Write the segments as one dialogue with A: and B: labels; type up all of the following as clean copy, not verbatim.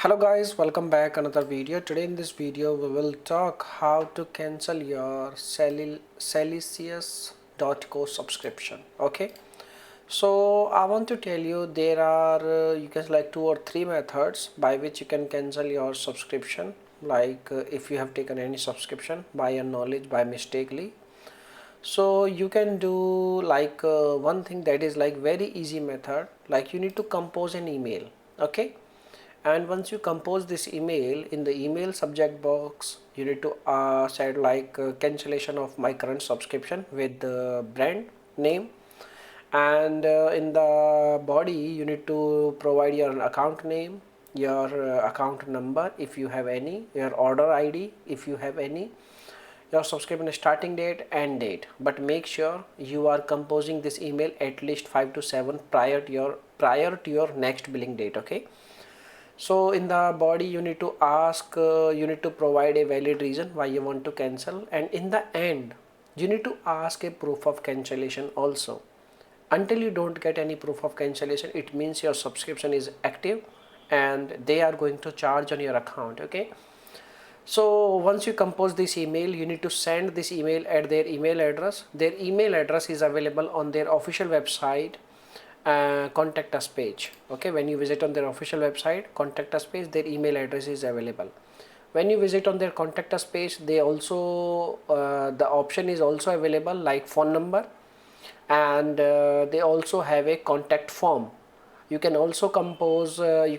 A: Hello guys, welcome back another video. Today in this video we will talk how to cancel your Cellics.co subscription. Okay, so I want to tell you there are you can like 2 or 3 methods by which you can cancel your subscription, like if you have taken any subscription by your knowledge, by mistakenly. So you can do like one thing that is like very easy method, like you need to compose an email. Okay, and once you compose this email, in the email subject box you need to set like cancellation of my current subscription with the brand name, and in the body you need to provide your account name, your account number if you have any, your order ID if you have any, your subscription starting date and date. But make sure you are composing this email at least 5 to 7 prior to your next billing date. Okay, so in the body you need to ask you need to provide a valid reason why you want to cancel, and in the end you need to ask a proof of cancellation also. Until you don't get any proof of cancellation, it means your subscription is active and they are going to charge on your account. Okay, so once you compose this email, you need to send this email at their email address. Their email address is available on their official website, contact us page. Okay, when you visit on their official website contact us page, their email address is available. When you visit on their contact us page, they also the option is also available like phone number, and they also have a contact form. You can also compose you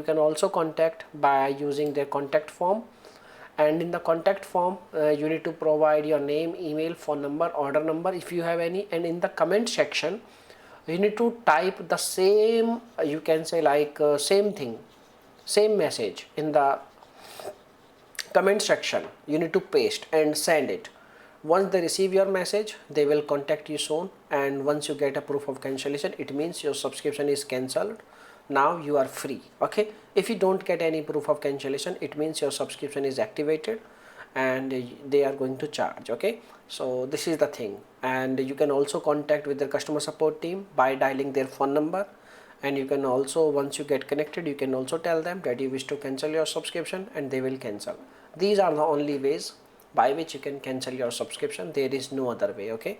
A: can also contact by using their contact form, and in the contact form you need to provide your name, email, phone number, order number if you have any, and in the comment section you need to type the same, you can say like same thing, same message in the comment section. You need to paste and send it. Once they receive your message, they will contact you soon, and once you get a proof of cancellation, it means your subscription is cancelled. Now you are free. Okay, if you don't get any proof of cancellation, it means your subscription is activated and they are going to charge. Okay, so this is the thing, and you can also contact with their customer support team by dialing their phone number, and you can also, once you get connected, you can also tell them that you wish to cancel your subscription and they will cancel. These are the only ways by which you can cancel your subscription. There is no other way. Okay,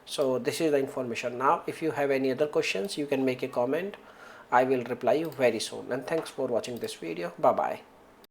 A: so this is the information. Now if you have any other questions, you can make a comment. I will reply you very soon, and thanks for watching this video. Bye bye.